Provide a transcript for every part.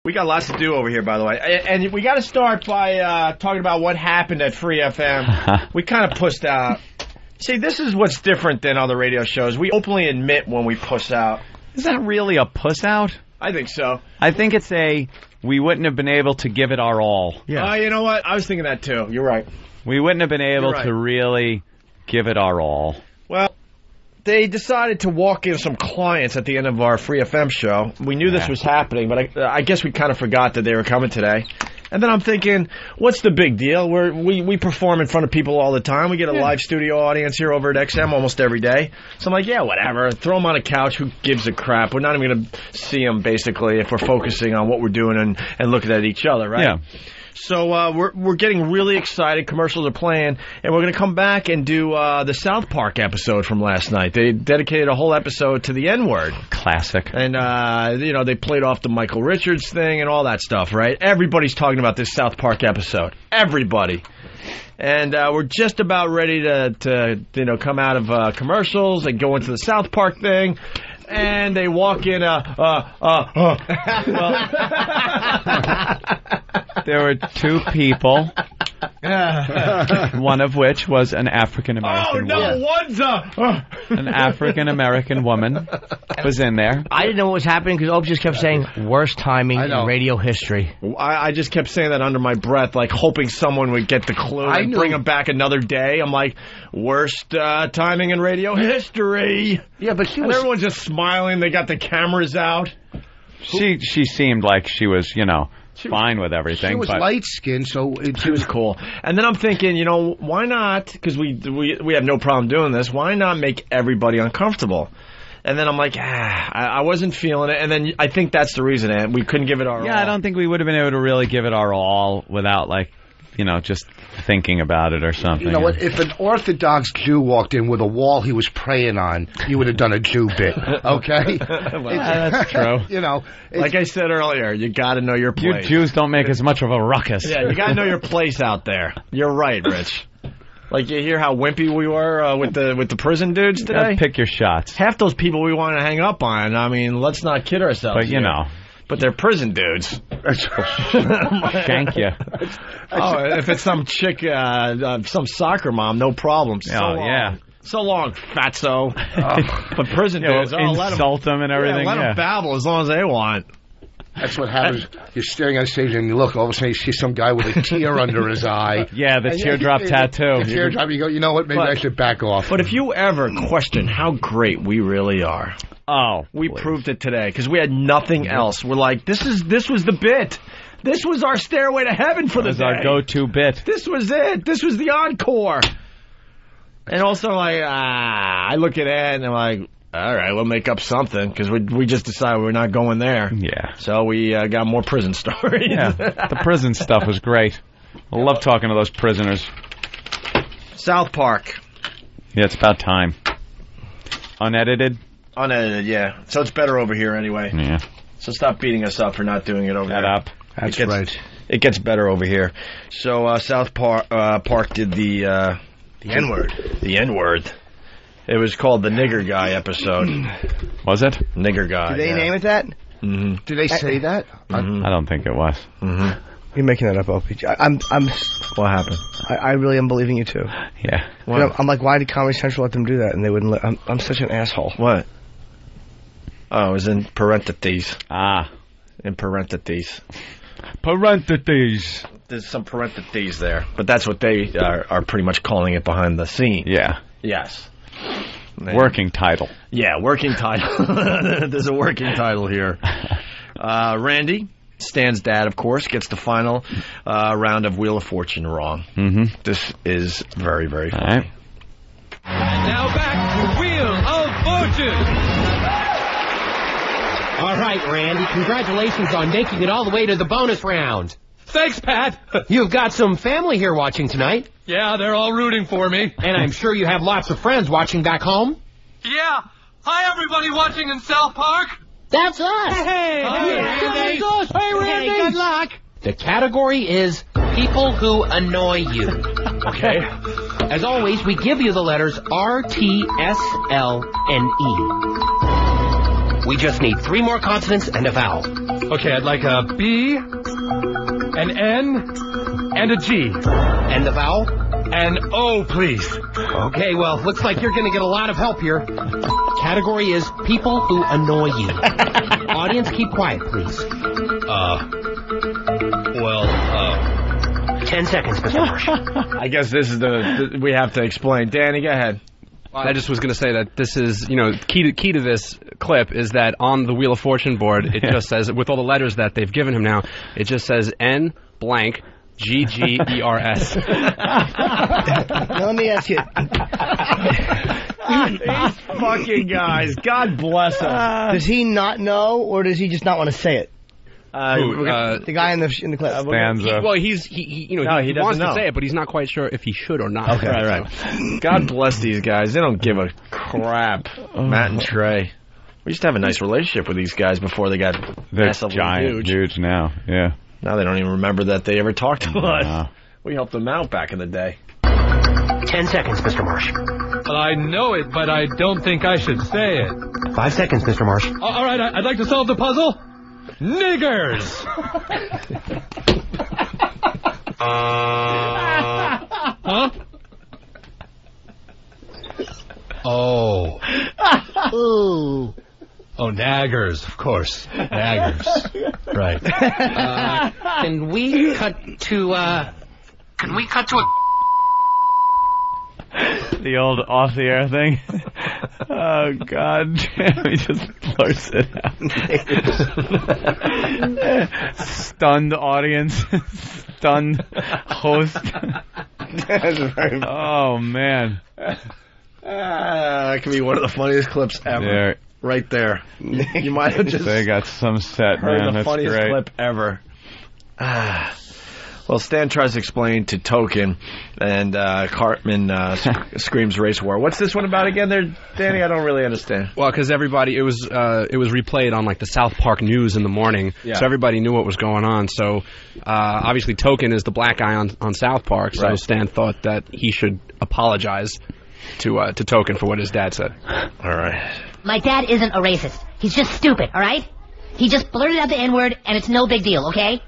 We got lots to do over here, by the way. And we got to start by talking about what happened at Free FM. We kind of pussed out. See, this is what's different than other radio shows. We openly admit when we puss out. Is that really a puss out? I think so. I think it's we wouldn't have been able to give it our all. Yeah. You know what? I was thinking that, too. You're right. We wouldn't have been able to really give it our all. Well, they decided to walk in some clients at the end of our Free FM show. We knew this was happening, but I guess we kind of forgot that they were coming today. And then I'm thinking, what's the big deal? We perform in front of people all the time. We get a live studio audience here over at XM almost every day. So I'm like, yeah, whatever. Throw them on a couch. Who gives a crap? We're not even going to see them, basically, if we're focusing on what we're doing and looking at each other, right? Yeah. So we're getting really excited. Commercials are playing, and we're going to come back and do the South Park episode from last night. They dedicated a whole episode to the N-word. Classic. And, they played off the Michael Richards thing and all that stuff, right? Everybody's talking about this South Park episode. Everybody. And we're just about ready to come out of commercials and go into the South Park thing. And they walk in there were two people, one of which was an African-American woman. One's an African-American woman was in there. I didn't know what was happening because Opie just kept saying, worst timing in radio history. I just kept saying that under my breath, like hoping someone would get the clue and bring him back another day. I'm like, worst timing in radio history. Yeah, but and everyone's just smiling. They got the cameras out. She seemed like she was, fine with everything. She was light-skinned, so she was cool. And then I'm thinking, why not, because we have no problem doing this, why not make everybody uncomfortable? And then I'm like, I wasn't feeling it. And then I think that's the reason. And we couldn't give it our all. Yeah, I don't think we would have been able to really give it our all without, just thinking about it or something. You know what? If an Orthodox Jew walked in with a wall he was praying on, you would have done a Jew bit, okay? That's true. Like I said earlier, you got to know your place. You Jews don't make as much of a ruckus. Yeah, you got to know your place out there. You're right, Rich. Like, you hear how wimpy we were with the prison dudes today? Pick your shots. Half those people we want to hang up on. I mean, let's not kid ourselves. But, But they're prison dudes. Shank you. If it's some chick, some soccer mom, no problem. Yeah. So long, fatso. But prison dudes, insult them and everything. Let them babble as long as they want. That's what happens. You're staring on stage and you look, all of a sudden you see some guy with a tear under his eye. Yeah, the teardrop tattoo. The teardrop, you go, you know what, maybe I should back off. But if you ever question how great we really are, we please. proved it today because we had nothing else. We're like, this was the bit. This was our stairway to heaven for the day. Our go-to bit. This was it. This was the encore. And also, I look at Ed and I'm like, all right, we'll make up something because we just decided we're not going there. Yeah. So we got more prison stories. Yeah, the prison stuff was great. I love talking to those prisoners. South Park. Yeah, it's about time. Unedited? Unedited, yeah. So it's better over here anyway. Yeah. So stop beating us up for not doing it over there. Up. That's right. It gets better over here. So South Park did the N-word. The N-word. It was called the Nigger Guy episode. Was it? Nigger Guy. Did they name it that? Mm-hmm. Did they say that? Mm-hmm. I don't think it was. Mm-hmm. You're making that up, Opie. I'm. What happened? I really am believing you too. Yeah. I'm like, why did Comedy Central let them do that? And they wouldn't let. I'm such an asshole. What? Oh, it was in parentheses. In parentheses. Parentheses. There's some parentheses there, but that's what they are pretty much calling it behind the scene. Yeah. Yes. Working title. Yeah, working title. There's a working title here. Randy, Stan's dad, of course, gets the final round of Wheel of Fortune wrong. Mm-hmm. This is very, very funny. All right. And now back to Wheel of Fortune. All right, Randy, congratulations on making it all the way to the bonus round. Thanks, Pat. You've got some family here watching tonight. Yeah, they're all rooting for me. And I'm sure you have lots of friends watching back home. Yeah. Hi, everybody watching in South Park. That's us. Hey, Randy. Hey, Randy. Hey, good luck. The category is people who annoy you. Okay. As always, we give you the letters R, T, S, L, and E. We just need 3 more consonants and a vowel. Okay, I'd like a B, an N, and a G. And the vowel? An O, please. Okay, well, looks like you're going to get a lot of help here. Category is people who annoy you. Audience, keep quiet, please. 10 seconds, Mr. Marsh. I guess this is we have to explain. Danny, go ahead. I just was going to say that this is, key to this clip is that on the Wheel of Fortune board, it just says, with all the letters that they've given him now, it just says N blank GGERS. Now, let me ask you. These fucking guys, God bless them. Does he not know, or does he just not want to say it? The guy in the clip. He wants to say it, but he's not quite sure if he should or not. Okay, right. God bless these guys. They don't give a crap. Matt and Trey. We used to have a nice relationship with these guys before they got massively huge now. Yeah. Now they don't even remember that they ever talked to us. We helped them out back in the day. 10 seconds, Mr. Marsh. Well, I know it, but I don't think I should say it. 5 seconds, Mr. Marsh. All right, I'd like to solve the puzzle. Niggers! Huh? Oh. Ooh. Oh, naggers, of course. Naggers. Right. Can we cut to a... The old off-the-air thing. Oh, God damn, he just blurts it out. Stunned audience. Stunned host. That's very Oh, man. That could be one of the funniest clips ever. There. Right there. You might have just They got some set, heard man. the That's funniest great. clip ever. Well, Stan tries to explain to Token, and Cartman screams race war. What's this one about again there, Danny? I don't really understand. Well, because everybody, it was replayed on like the South Park News in the morning, so everybody knew what was going on. So obviously Token is the black guy on South Park, so Stan thought that he should apologize to Token for what his dad said. All right. My dad isn't a racist. He's just stupid, all right? He just blurted out the N-word, and it's no big deal, okay?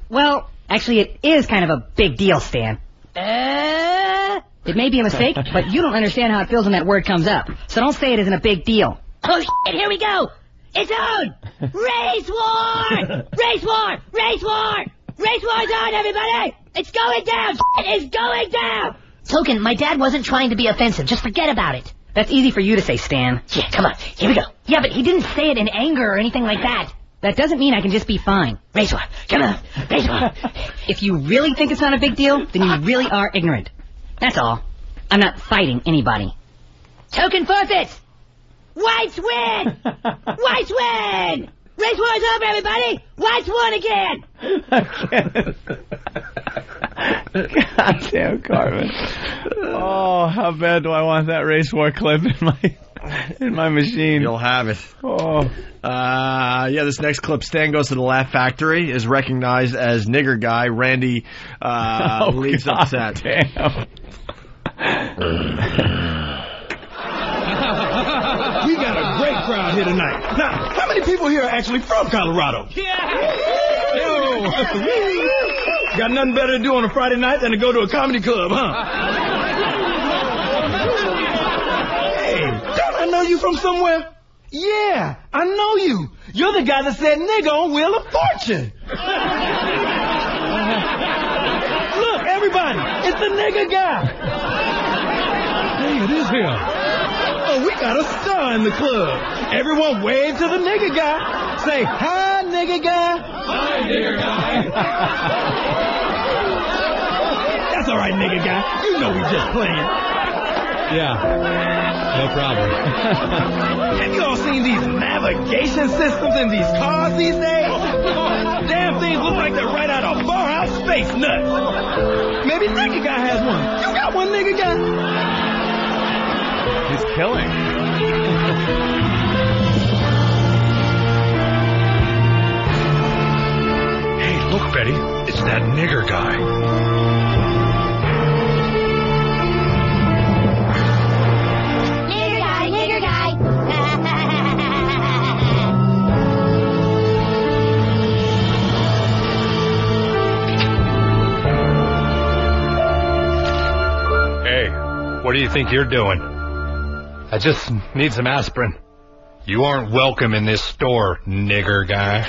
Well, actually, it is kind of a big deal, Stan. It may be a mistake, but you don't understand how it feels when that word comes up. So don't say it isn't a big deal. Oh, shit, here we go! It's on! Race war! Race war! Race war! Race war's on, everybody! It's going down! It's going down! Token, my dad wasn't trying to be offensive. Just forget about it. That's easy for you to say, Stan. Yeah, come on. Here we go. Yeah, but he didn't say it in anger or anything like that. That doesn't mean I can just be fine. Race war. Come on. Race war. If you really think it's not a big deal, then you really are ignorant. That's all. I'm not fighting anybody. Token forfeits! Whites win! Whites win! Race war's over, everybody! Whites won again! God damn, Cartman. Oh, how bad do I want that race war clip in my machine? You'll have it. Oh. This next clip, Stan Goes to the Laugh Factory, is recognized as Nigger Guy. Randy leaves upset. Damn. We got a great crowd here tonight. Now, how many people here are actually from Colorado? Yo! Got nothing better to do on a Friday night than to go to a comedy club, huh? Hey, don't I know you from somewhere? Yeah, I know you. You're the guy that said nigga on Wheel of Fortune. Look, everybody, it's the nigga guy. Hey, it is him. Oh, we got a star in the club. Everyone wave to the nigga guy. Say, hi, nigga guy. Hi, nigger guy. That's all right, nigga guy. You know we just playing. Yeah, no problem. Have you all seen these navigation systems in these cars these days? Damn things look like they're right out of Barhouse Space Nuts. Maybe nigga guy has one. You got one, nigga guy? He's killing. Hey, look, Betty. It's that nigger guy. Nigger guy! What do you think you're doing? I just need some aspirin. You aren't welcome in this store, nigger guy.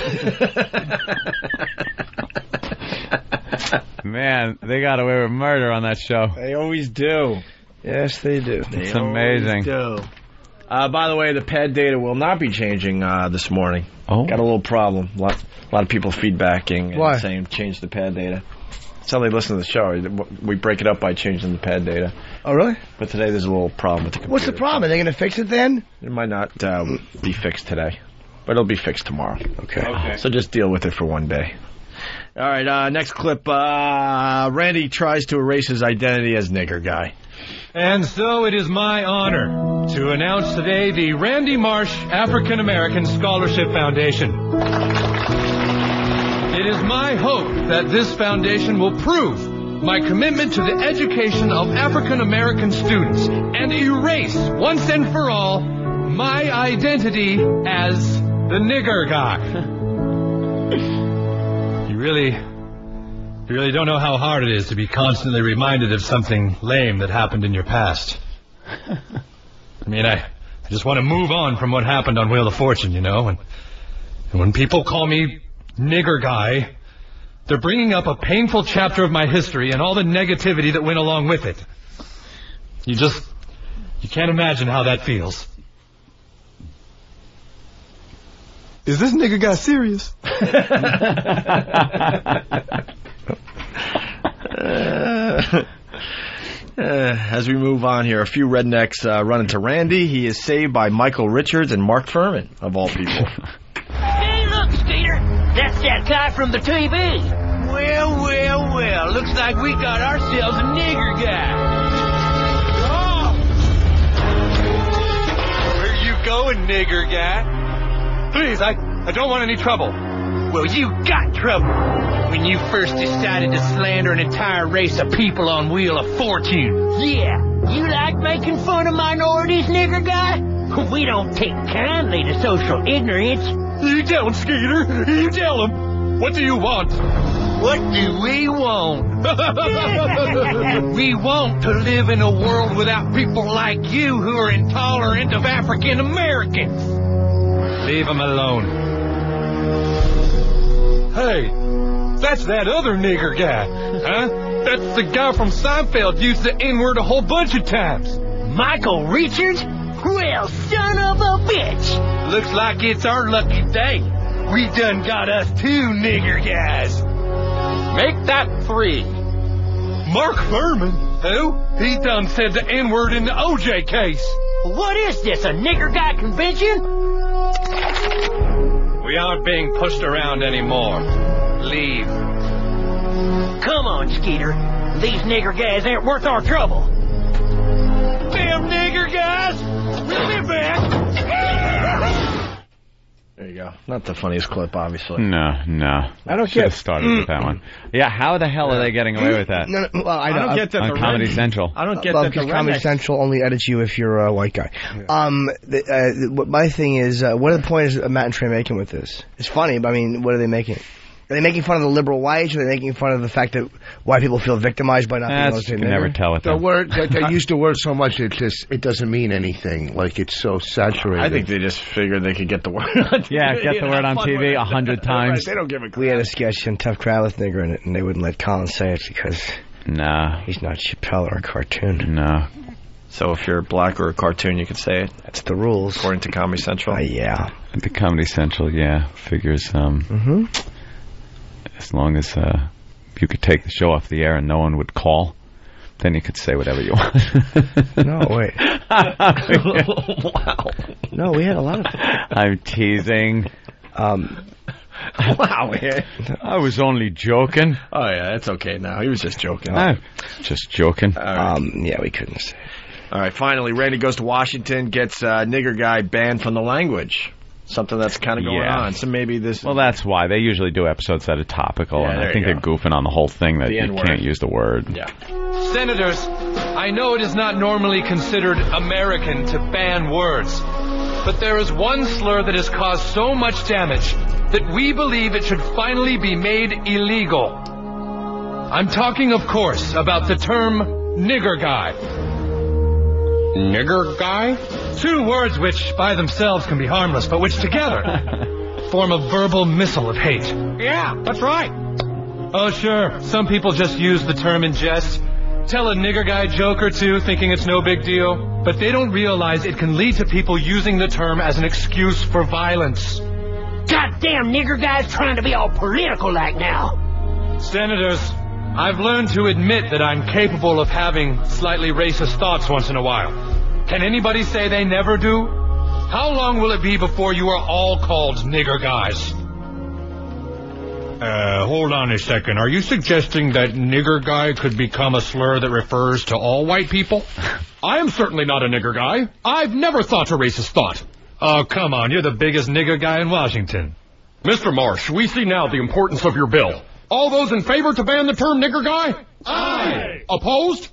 Man, they got away with murder on that show. They always do. Yes, they do. It's amazing. Do. By the way, the pad data will not be changing this morning. Oh. Got a little problem. A lot of people feedbacking and Why? saying change the pad data. That's how they listen to the show. We break it up by changing the pad data. Oh, really? But today there's a little problem with the computer. What's the problem? Are they going to fix it then? It might not be fixed today, but it'll be fixed tomorrow. Okay. So just deal with it for one day. All right, next clip. Randy tries to erase his identity as nigger guy. And so it is my honor to announce today the Randy Marsh African American Scholarship Foundation. It is my hope that this foundation will prove my commitment to the education of African American students and erase once and for all my identity as the nigger guy. You really don't know how hard it is to be constantly reminded of something lame that happened in your past. I mean, I just want to move on from what happened on Wheel of Fortune, you know, and when people call me nigger guy, they're bringing up a painful chapter of my history and all the negativity that went along with it. You can't imagine how that feels. Is this nigga guy serious? As we move on here, a few rednecks run into Randy. He is saved by Michael Richards and Mark Furman, of all people. Hey, look, Skeeter. That's that guy from the TV. Well. Looks like we got ourselves a nigger guy. Oh! Where you going, nigger guy? Please, I don't want any trouble. Well, you got trouble when you first decided to slander an entire race of people on Wheel of Fortune. Yeah. You like making fun of minorities, nigger guy? We don't take kindly to social ignorance. You tell him, Skeeter. You tell him. What do you want? What do we want? We want to live in a world without people like you who are intolerant of African Americans. Leave him alone. Hey, that's that other nigger guy, huh? That's the guy from Seinfeld used the N-word a whole bunch of times. Michael Richards? Well, son of a bitch. Looks like it's our lucky day. We done got us 2 nigger guys. Make that 3. Mark Furman? Who? He done said the N-word in the OJ case. What is this, a nigger guy convention? We aren't being pushed around anymore. Leave. Come on, Skeeter. These nigger guys ain't worth our trouble. Damn nigger guys! We'll be back. There you go. Not the funniest clip, obviously. No. I don't Should get have started with that one. Yeah, how the hell are they getting away with that? No, well, I don't get that on the Comedy Randy- Central. I don't get well, that because the Comedy rednecks- Central only edits you if you're a white guy. My thing is, what are the points Matt and Trey making with this? It's funny, but I mean, what are they making? Are they making fun of the liberal whites, or are they making fun of the fact that white people feel victimized by not being able to say You can nigger? never tell with The them. word, they use the word so much, it doesn't mean anything. Like, it's so saturated. I think they just figured they could get the word on TV. Yeah, get the word on TV 100 times. They don't give a crap. We had a sketch in Tough Crowd with nigger in it, and they wouldn't let Colin say it because No. he's not Chappelle or a cartoon. No. So if you're black or a cartoon, you can say it, That's the rules. according to Comedy Central. Yeah. The Comedy Central, figures, as long as you could take the show off the air and no one would call, then you could say whatever you want. No, wait. Wow. No, we had a lot of... I'm teasing. Wow. I was only joking. Oh, yeah, that's okay now. He was just joking. Just joking. Yeah, we couldn't say. All right, finally, Randy goes to Washington, gets nigger guy banned from the language. Something that's kind of going on. So maybe this... Well, that's why. They usually do episodes that are topical, Yeah, and there I think you they're goofing on the whole thing that The you N-word. can't use the word. Yeah. Senators, I know it is not normally considered American to ban words, but there is one slur that has caused so much damage that we believe it should finally be made illegal. I'm talking, of course, about the term nigger guy. Nigger guy? Two words which by themselves can be harmless, but which together form a verbal missile of hate. Yeah, that's right. Oh, sure. Some people just use the term in jest. Tell a nigger guy joke or two thinking it's no big deal. But they don't realize it can lead to people using the term as an excuse for violence. Goddamn nigger guys trying to be all political like now. Senators, I've learned to admit that I'm capable of having slightly racist thoughts once in a while. Can anybody say they never do? How long will it be before you are all called nigger guys? Hold on a second. Are you suggesting that nigger guy could become a slur that refers to all white people? I am certainly not a nigger guy. I've never thought a racist thought. Oh, come on. You're the biggest nigger guy in Washington. Mr. Marsh, we see now the importance of your bill. All those in favor to ban the term nigger guy? Aye. Opposed?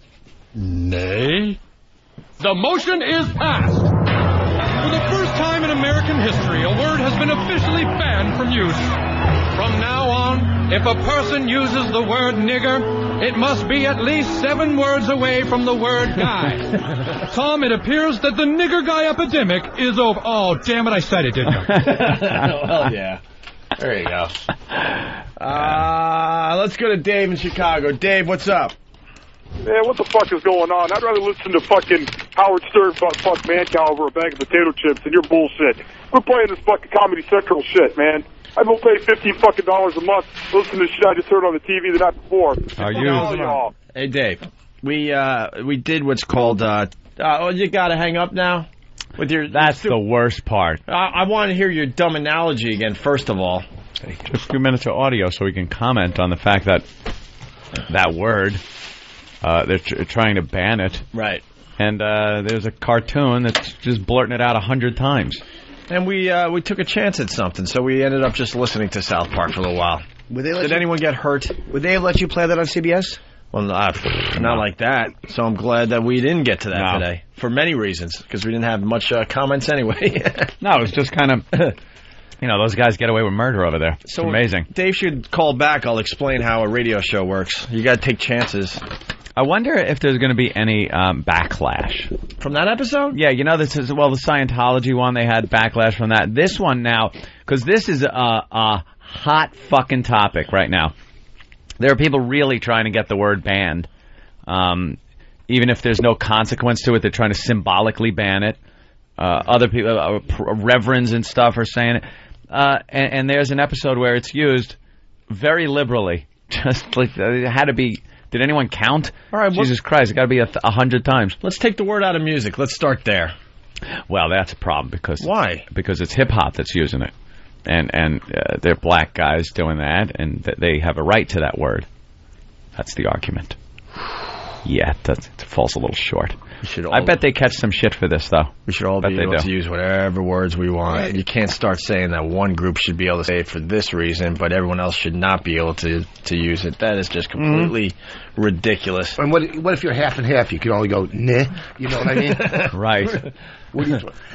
Nay. The motion is passed. For the first time in American history, a word has been officially banned from use. From now on, if a person uses the word nigger, it must be at least 7 words away from the word guy. Tom, it appears that the nigger guy epidemic is over. Oh, damn it, I said it, didn't I? Well, yeah. There you go. Let's go to Dave in Chicago. Dave, what's up? Man, what the fuck is going on? I'd rather listen to fucking Howard Stern fuck Mancow over a bag of potato chips than your bullshit. Quit playing this fucking Comedy Central shit, man. I will pay $15 fucking a month to listen to shit I just heard on the TV the night before. Hey, Dave. We did what's called, you gotta hang up now? With your. That's the worst part. I want to hear your dumb analogy again, first of all. Just a few minutes of audio so we can comment on the fact that that word, they're trying to ban it. Right. And there's a cartoon that's just blurting it out 100 times. And we took a chance at something, so we ended up just listening to South Park for a little while. Did anyone get hurt? Would they have let you play that on CBS? Well, not like that. So I'm glad that we didn't get to that today. For many reasons, because we didn't have much comments anyway. No, it was just kind of, those guys get away with murder over there. It's amazing. Dave should call back. I'll explain how a radio show works. You got to take chances. I wonder if there's going to be any backlash. From that episode? Yeah, this is, the Scientology one, they had backlash from that. This one now, because this is a hot fucking topic right now. There are people really trying to get the word banned. Even if there's no consequence to it, they're trying to symbolically ban it. Other people, reverends and stuff, are saying it. And there's an episode where it's used very liberally. Just like, it had to be... Did anyone count? All right, Jesus Christ, it got to be 100 times. Let's take the word out of music. Let's start there. Well, that's a problem because... Why? Because it's hip-hop that's using it. And they're black guys doing that, and they have a right to that word. That's the argument. Yeah, it falls a little short. I bet they catch some shit for this, though. We should all be able to use whatever words we want. Right. You can't start saying that one group should be able to say it for this reason, but everyone else should not be able to use it. That is just completely ridiculous. And what if you're half and half? You can only go, nah. You know what I mean? Right.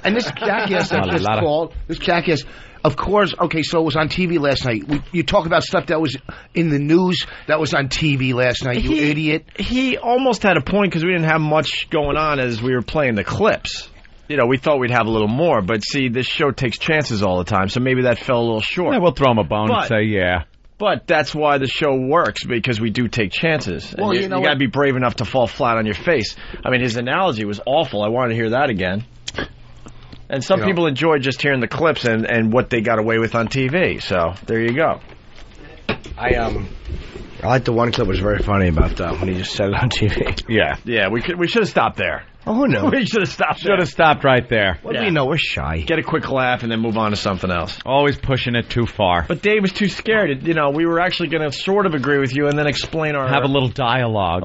And this jackass that just called, this jackass, of course, okay, so it was on TV last night. You talk about stuff that was in the news that was on TV last night, you idiot. He almost had a point because we didn't have much going on as we were playing the clips. We thought we'd have a little more, but see, this show takes chances all the time, so maybe that fell a little short. Yeah, we'll throw him a bone and say, yeah. But that's why the show works, because we do take chances. Well, you got to be brave enough to fall flat on your face. I mean, his analogy was awful. I wanted to hear that again. And some people enjoy just hearing the clips and what they got away with on TV. So there you go. I like the one clip was very funny about when he just said it on TV. Yeah. We should have stopped there. Oh no, we should have stopped. Should have stopped right there. What do we know? We're shy. Get a quick laugh and then move on to something else. Always pushing it too far. But Dave was too scared. We were actually going to sort of agree with you and then explain have a little dialogue.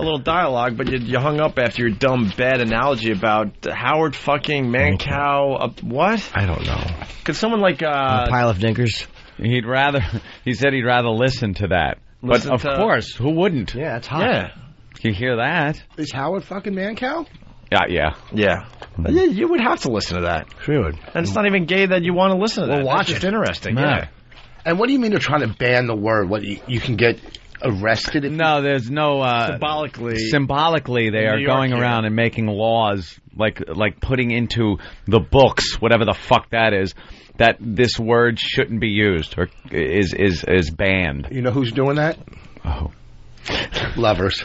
But you hung up after your dumb bad analogy about Howard fucking Mancow. What? I don't know. Could someone a pile of dinkers? He said he'd rather listen to that. But of course, who wouldn't? Yeah, it's hot. Yeah. You hear that? Is Howard fucking Mancow? Yeah. You would have to listen to that. Sure would. And it's not even gay that you want to listen to that. Well, watch it. It's interesting. Yeah. And what do you mean they're trying to ban the word? What you can get arrested? No, there's no... Symbolically, they are going around and making laws, like putting into the books, whatever the fuck that is, that this word shouldn't be used or is banned. You know who's doing that? Oh. Lovers.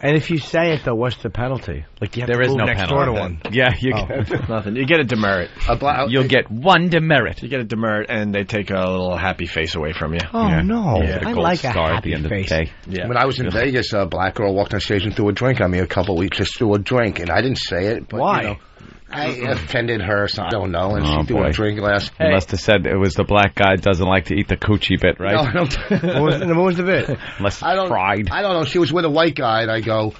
And if you say it, though, what's the penalty? Like, you have there to is move no next penalty. door to one. Yeah, you get nothing. You get a demerit. You'll get one demerit. You get a demerit, and they take a little happy face away from you. Oh, no. Yeah. I like a star happy at the end face. of the day. Yeah. When I was in Vegas, a black girl walked on stage and threw a drink on me a couple of weeks. Just threw a drink, and I didn't say it. But, Why? You know, I offended her, so I don't know. And she threw a drink glass. You must have said it was the black guy doesn't like to eat the coochie bit, right? No, I don't. What was the bit? Unless it's fried. I don't know. She was with a white guy, and I go,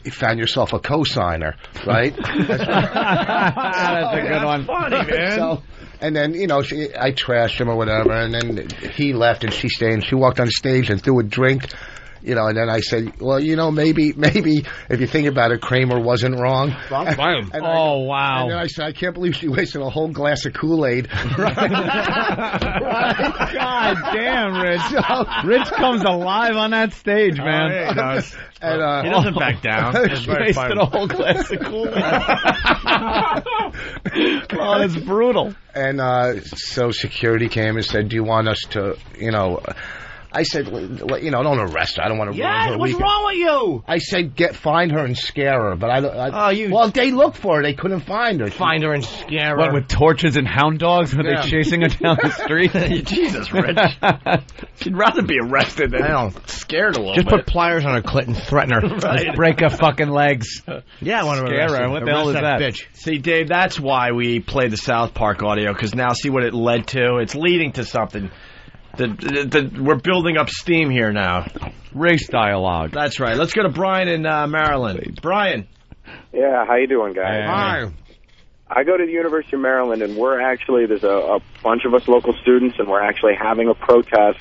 you found yourself a co-signer, right? That's a good one. Funny, man. So, and then, you know, I trashed him or whatever, and then he left, and she stayed, and she walked on stage and threw a drink. You know, and then I said, well, you know, maybe if you think about it, Kramer wasn't wrong. Wow. And then I said, I can't believe she wasted a whole glass of Kool-Aid. Right? God damn, Rich. Rich comes alive on that stage, man. Yeah, he does. And, he doesn't back down. She wasted a whole glass of Kool-Aid. Oh, that's brutal. And so security came and said, do you want us to, you know... I said, you know, don't arrest her. I don't want to ruin her What's weekend. wrong with you? I said, find her and scare her. But well, they looked for her. They couldn't find her. Find her and scare her. What, with torches and hound dogs? Were they chasing her down the street? Jesus, Rich. She'd rather be arrested than scared a little Just bit. put pliers on her clit and threaten her. Just break her fucking legs. Yeah, I want to Scare her. What the hell is that? Bitch. See, Dave, that's why we played the South Park audio, because now see what it led to? It's leading to something. We're building up steam here now. Race dialogue. That's right. Let's go to Brian in Maryland. Brian. Yeah, how you doing, guys? Hi. I go to the University of Maryland, and there's a bunch of us local students, and we're actually having a protest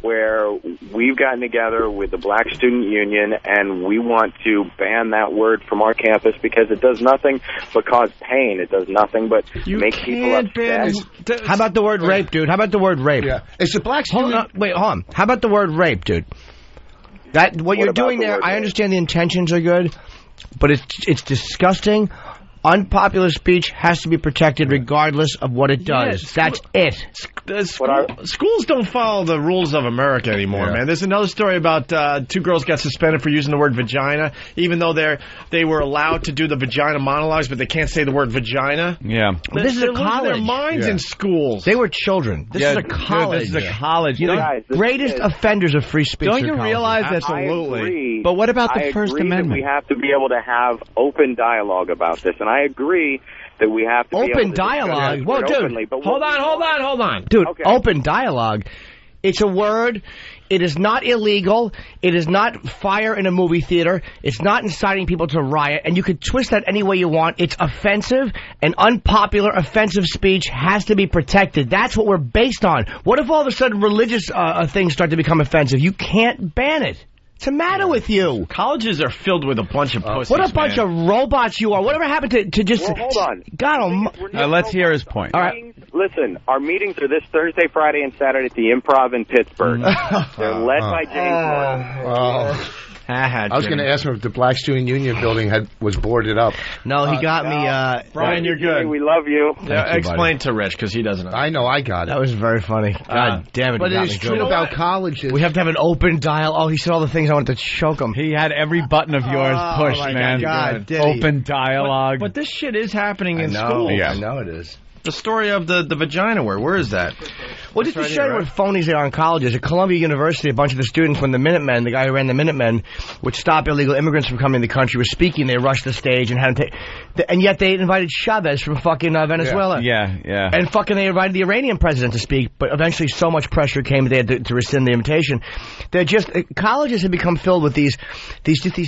where we've gotten together with the Black Student Union, and we want to ban that word from our campus because it does nothing but cause pain. It does nothing but make people upset. How about the word rape, dude? How about the word rape? Yeah. It's a black student. Hold on. How about the word rape, dude? What you're doing there, I understand the intentions are good, but it's disgusting. Unpopular speech has to be protected regardless of what it does. Yes. That's it. Schools don't follow the rules of America anymore, man. There's another story about two girls got suspended for using the word vagina, even though they were allowed to do the vagina monologues, but they can't say the word vagina. Yeah. This is a college. Their minds in schools. They were children. This is a college. This is a college. You know, the greatest offenders of free speech. Don't you realize that's absolutely? But what about the First Amendment? That we have to be able to have open dialogue about this, and I agree that we have to be able to dialogue. Whoa, dude. Openly, but Hold on. Dude, okay. Open dialogue. It's a word. It is not illegal. It is not fire in a movie theater. It's not inciting people to riot. And you can twist that any way you want. It's offensive, and unpopular offensive speech has to be protected. That's what we're based on. What if all of a sudden religious things start to become offensive? You can't ban it. What's the matter with you? Colleges are filled with a bunch of pussies. What a bunch of robots you are. Whatever happened to just... Well, hold on. God, let's hear his point. All right. Listen, our meetings are this Thursday, Friday, and Saturday at the Improv in Pittsburgh. They're led by James Morton. I was going to ask him if the Black Student Union building was boarded up. No, he got me. Brian, you're good. We love you. Yeah, explain to Rich, because he doesn't know. I know, I got it. That was very funny. God damn it. But it is true about colleges. We have to have an open dialogue. Oh, he said all the things I wanted to choke him. He had every button of yours pushed, man. God, open dialogue. But this shit is happening in school. schools. Yeah, I know it is. The story of the vagina where is that? Well, just to show you what phonies they are in colleges, at Columbia University, a bunch of the students, when the Minutemen, the guy who ran the Minutemen, would stop illegal immigrants from coming to the country, was speaking, they rushed the stage and had him take... And yet they invited Chavez from fucking Venezuela. Yeah. And fucking they invited the Iranian president to speak, but eventually so much pressure came that they had to rescind the invitation. They're just... colleges have become filled with these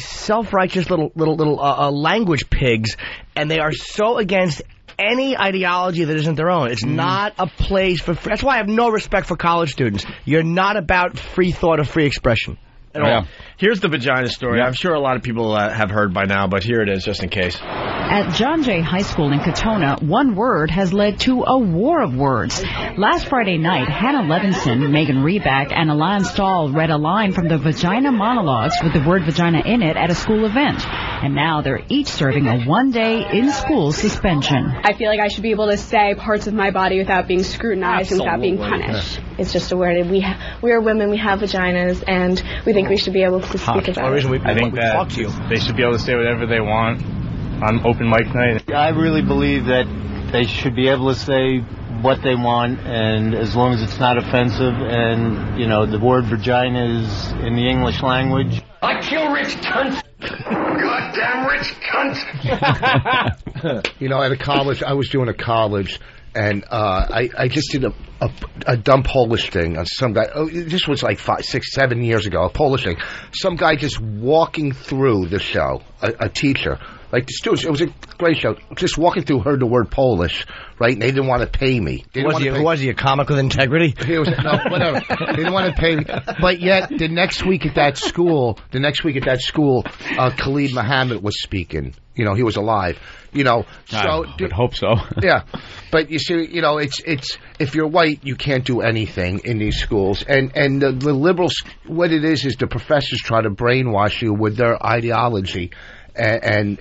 self-righteous little language pigs, and they are so against any ideology that isn't their own. It's not a place for... That's why I have no respect for college students. You're not about free thought or free expression at all. Here's the vagina story. I'm sure a lot of people have heard by now, but here it is, just in case. At John Jay High School in Katona, one word has led to a war of words. Last Friday night, Hannah Levinson, Megan Reback, and Alan Stahl read a line from the Vagina Monologues with the word vagina in it at a school event. And now they're each serving a one-day in-school suspension. I feel like I should be able to say parts of my body without being scrutinized and without being punished. It's just a word. We are women, we have vaginas, and we think we should be able to speak about it. I think that they should be able to say whatever they want on open mic night. I really believe that they should be able to say what they want, and as long as it's not offensive, and, you know, the word vagina is in the English language. I kill rich cunts. Goddamn rich cunt. You know, at a college, I was doing a college, and I just did a dumb Polish thing on some guy. Oh, this was like 5, 6, 7 years ago. A Polish thing. Some guy just walking through the show, a teacher. Like the students, it was a great show. Just walking through, heard the word Polish, right? And they didn't want to pay me. Who was he? A comic with integrity? He was, no, whatever. They didn't want to pay me. But yet, the next week at that school, Khalid Muhammad was speaking. You know, he was alive. You know, so I would hope so. Yeah, but you see, you know, it's if you're white, you can't do anything in these schools, and the liberals, what it is the professors try to brainwash you with their ideology. And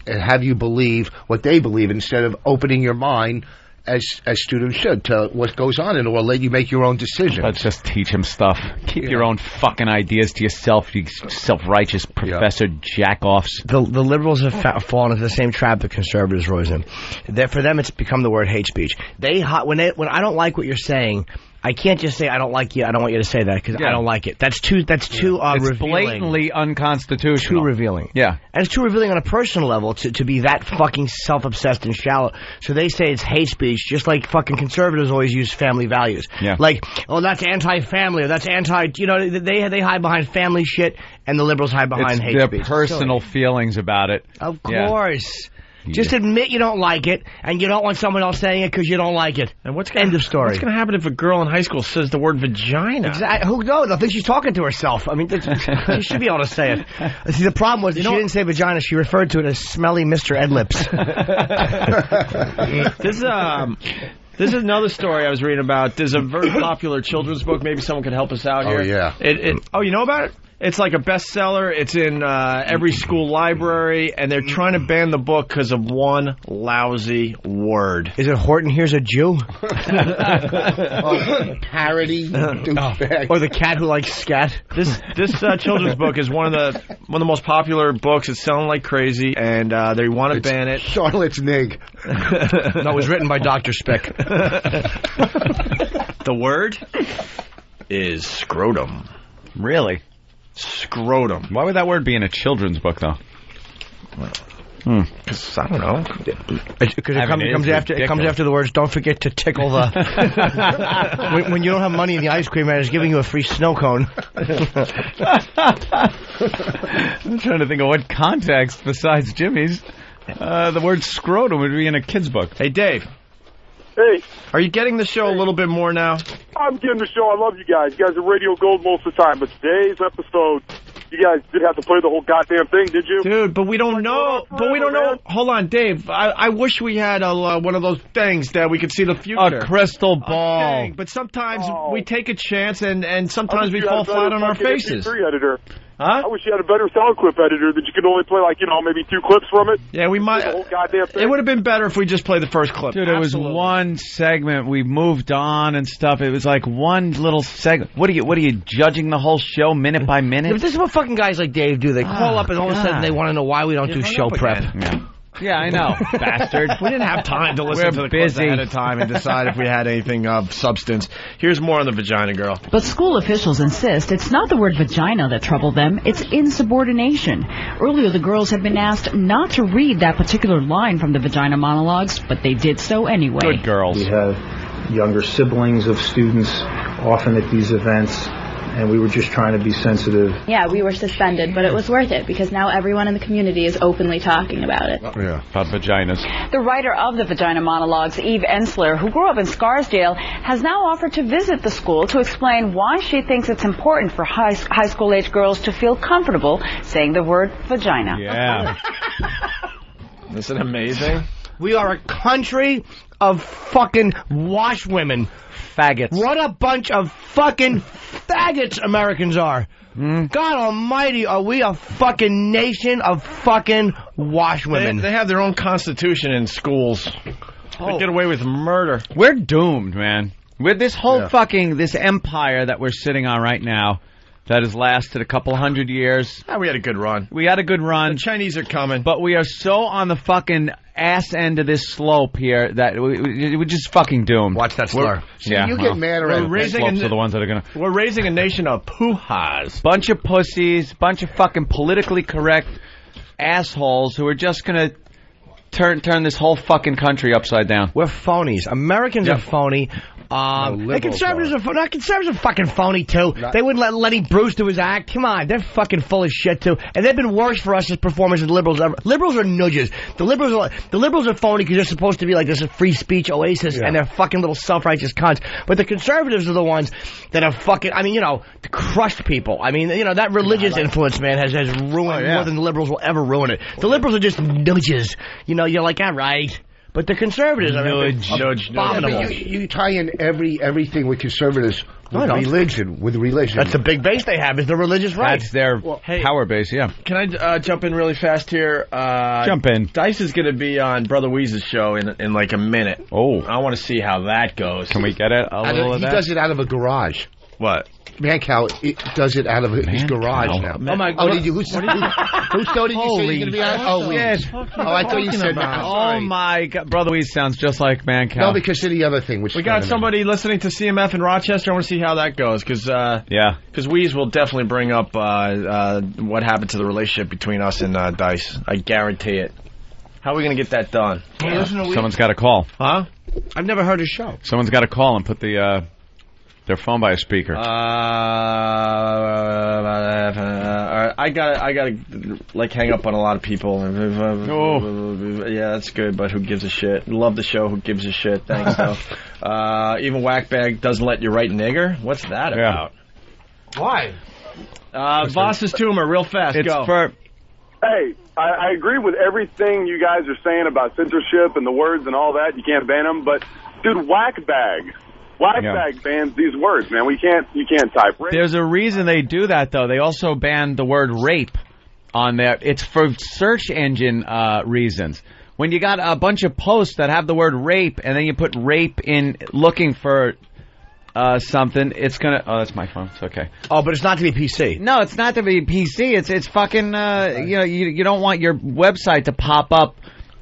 have you believe what they believe instead of opening your mind as students should to what goes on in the world. Let you make your own decision. Let's just teach him stuff. Keep your own fucking ideas to yourself, you self-righteous professor jack-offs. The liberals have fallen into the same trap the conservatives rose in. For them, it's become the word hate speech. When I don't like what you're saying, I can't just say I don't like you. I don't want you to say that because I don't like it. That's too it's revealing. Blatantly unconstitutional. Too revealing. Yeah, and it's too revealing on a personal level to be that fucking self-obsessed and shallow. So they say it's hate speech, just like fucking conservatives always use family values. Yeah, like that's anti-family or that's anti. You know, they hide behind family shit, and the liberals hide behind hate speech. Their personal feelings about it. Of course. Just admit you don't like it, and you don't want someone else saying it because you don't like it. And end of story. What's going to happen if a girl in high school says the word vagina? Exactly. Who knows? I think she's talking to herself. I mean, she should be able to say it. See, the problem was she didn't say vagina. She referred to it as smelly Mr. Ed Lips. This is another story I was reading about. There's a very popular children's book. Maybe someone could help us out here. Oh, yeah. Oh, you know about it? It's like a bestseller. It's in every school library, and they're trying to ban the book because of one lousy word. Is it Horton Here's a Jew? Parody. Or the cat who likes scat. This children's book is one of the most popular books. It's selling like crazy, and they want to ban it. Charlotte's Nig. No, it was written by Dr. Speck. The word is scrotum. Really? Scrotum. Why would that word be in a children's book, though? Because I don't know. Because it comes after the words. Don't forget to tickle the. when you don't have money in the ice cream man is giving you a free snow cone. I'm trying to think of what context besides Jimmy's. The word scrotum would be in a kid's book. Hey, Dave. Hey. Are you getting the show a little bit more now? I'm getting the show. I love you guys. You guys are radio gold most of the time. But today's episode, you guys did have to play the whole goddamn thing, did you? Dude, but we don't know. Man. Hold on, Dave. I wish we had one of those things that we could see the future. A crystal ball. Thing, but sometimes we take a chance, and sometimes we fall flat on our faces. Editor. Huh? I wish you had a better sound clip editor that you could only play, maybe 2 clips from it. Yeah, we might. The whole goddamn thing. It would have been better if we just played the first clip. Dude, Absolutely. It was one segment. We moved on and stuff. It was like one little segment. What are you judging the whole show minute by minute? But this is what fucking guys like Dave do. They call up and all of a sudden they want to know why we don't do show prep. Yeah, I know, bastard. We didn't have time to listen to the clips ahead of time and decide if we had anything of substance. Here's more on the vagina girl. But school officials insist it's not the word vagina that troubled them, it's insubordination. Earlier, the girls had been asked not to read that particular line from the vagina monologues, but they did so anyway. Good girls. We have younger siblings of students often at these events, and we were just trying to be sensitive. Yeah, we were suspended, but it was worth it because now everyone in the community is openly talking about it. Yeah, about vaginas. The writer of the Vagina Monologues, Eve Ensler, who grew up in Scarsdale, has now offered to visit the school to explain why she thinks it's important for high school-age girls to feel comfortable saying the word vagina. Yeah. Isn't it amazing? We are a country of fucking washwomen. Faggots. What a bunch of fucking faggots Americans are. God almighty, are we a fucking nation of fucking washwomen? They have their own constitution in schools. They get away with murder. We're doomed, man. With this whole this empire that we're sitting on right now that has lasted a couple hundred years. We had a good run. We had a good run. The Chinese are coming. But we are so on the fucking ass end of this slope here that we're just fucking doomed. Watch that slur. You get mad around. We're raising a nation of poo-has. Bunch of pussies, bunch of fucking politically correct assholes who are just going to turn this whole fucking country upside down. We're phonies. Americans are phony. The conservatives are fucking phony too. They wouldn't let Lenny Bruce do his act. Come on, they're fucking full of shit too. And they've been worse for us as performers than liberals ever. Liberals are nudges. The liberals are phony because they're supposed to be like this free speech oasis, and they're fucking little self-righteous cunts. But the conservatives are the ones that have fucking, crushed people. That religious influence, man, has ruined more than the liberals will ever ruin it. The liberals are just nudges. You're like, all right. But the conservatives are abominable. But you tie in everything with conservatives with religion. That's the big base they have, is the religious right. That's their power base, yeah. Can I jump in really fast here? Jump in. Dice is going to be on Brother Weeze's show in like a minute. Oh. I want to see how that goes. Can we get it? He does it out of a garage. What? Mancow does it out of his garage now. Oh my God! Whose show did you say you're going to be on? Oh, yes. I thought you said that. Oh my God, Brother Weeze sounds just like Mancow. No, because of the other thing. We got somebody listening to CMF in Rochester. I want to see how that goes because Weeze will definitely bring up what happened to the relationship between us and Dice. I guarantee it. How are we going to get that done? Someone's got to call. Huh? I've never heard his show. Someone's got to call and put their phone by a speaker. I gotta like hang up on a lot of people. Yeah, that's good, but who gives a shit? Love the show. Who gives a shit? Thanks, though. Even Whackbag doesn't let you write nigger. What's that about? Why? Voss's tumor, real fast. It's go. Hey, I agree with everything you guys are saying about censorship and the words and all that. You can't ban them, but dude, Whackbag bans these words, man. You can't type rape. There's a reason they do that, though. They also banned the word rape on there. It's for search engine reasons. When you got a bunch of posts that have the word rape, and then you put rape in looking for something, it's gonna. Oh, that's my phone. It's okay. Oh, but it's not to be PC. No, it's not to be PC. It's fucking. You don't want your website to pop up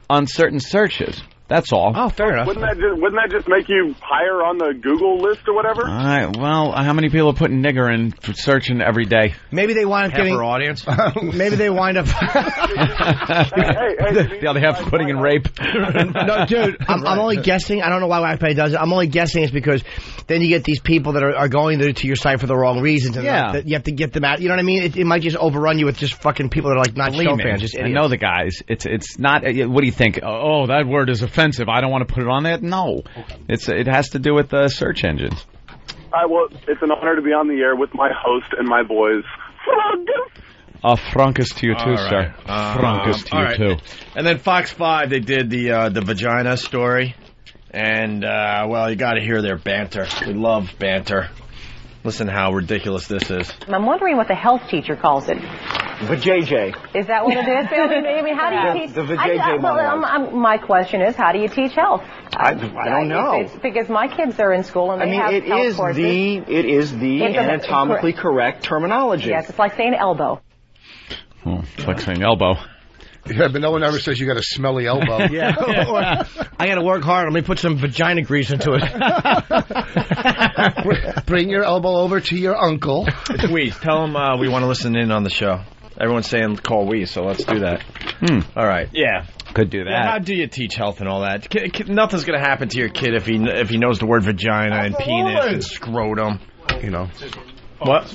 on certain searches. That's all. Oh, fair enough. Wouldn't that just make you higher on the Google list or whatever? All right. Well, how many people are putting nigger in for searching every day? Maybe they wind up getting audience. Maybe they wind up. Yeah, they have putting in rape. No, dude. I'm only guessing. I don't know why Whackbag does it. I'm only guessing it's because then you get these people that are going to your site for the wrong reasons, and that you have to get them out. You know what I mean? It might just overrun you with just fucking people that are like not show fans. Just idiots. I know the guys. It's not. What do you think? Oh, that word is offensive. I don't want to put it on there. No, it has to do with the search engines. All right, well, it's an honor to be on the air with my host and my boys. Frankus to you too, sir. Frankus to you too. And then Fox 5, they did the vagina story, and well, you got to hear their banter. We love banter. Listen how ridiculous this is. I'm wondering what the health teacher calls it. Vajayjay. Is that what it is? I mean, how do you teach? The Vajayjay monologue. My question is, how do you teach health? I don't know. It's because my kids are in school and they have health courses. It is the anatomically correct terminology. Yes, it's like saying elbow. Oh, it's like saying elbow. Yeah, but no one ever says you got a smelly elbow. Yeah. I got to work hard. Let me put some vagina grease into it. Bring your elbow over to your uncle. It's Weeze. Tell him we want to listen in on the show. Everyone's saying call Weeze, so let's do that. All right. Yeah. Could do that. Yeah, how do you teach health and all that? Nothing's going to happen to your kid if he knows the word vagina and penis and scrotum. You know. What?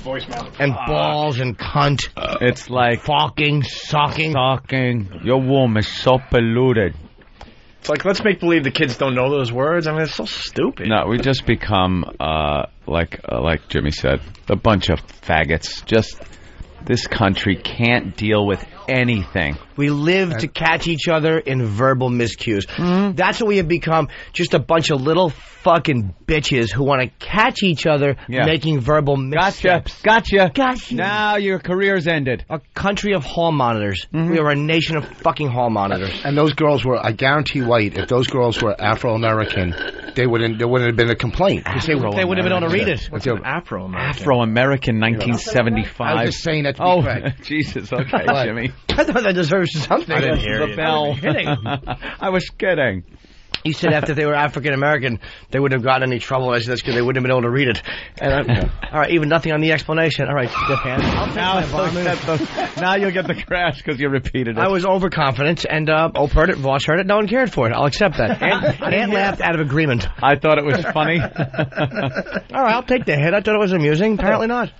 And balls and cunt. It's like fucking, sucking. Your womb is so polluted. It's like, let's make believe the kids don't know those words. I mean, it's so stupid. No, we just become like Jimmy said, a bunch of faggots. Just This country can't deal with anything. We live to catch each other in verbal miscues. That's what we have become, just a bunch of little fucking bitches who want to catch each other making verbal missteps. Gotcha. Now your career's ended. A country of hall monitors. We are a nation of fucking hall monitors. And those girls were, I guarantee, white. If those girls were Afro-American, there wouldn't have been a complaint. They would have been able to read it. What's an Afro-American? Afro-American, 1975. I was just saying that to be correct. Jesus, okay, Jimmy. I thought that deserves something. I didn't hear the you. bell. I was kidding. You said after they were African American, they wouldn't have gotten any trouble. I said that's because they wouldn't have been able to read it. And all right, even nothing on the explanation. All right, stiff hand. Now you'll get the crash because you repeated it. I was overconfident, and Ope heard it, Voss heard it, no one cared for it. I'll accept that. And laughed out of agreement. I thought it was funny. All right, I'll take the hit. I thought it was amusing. Apparently not.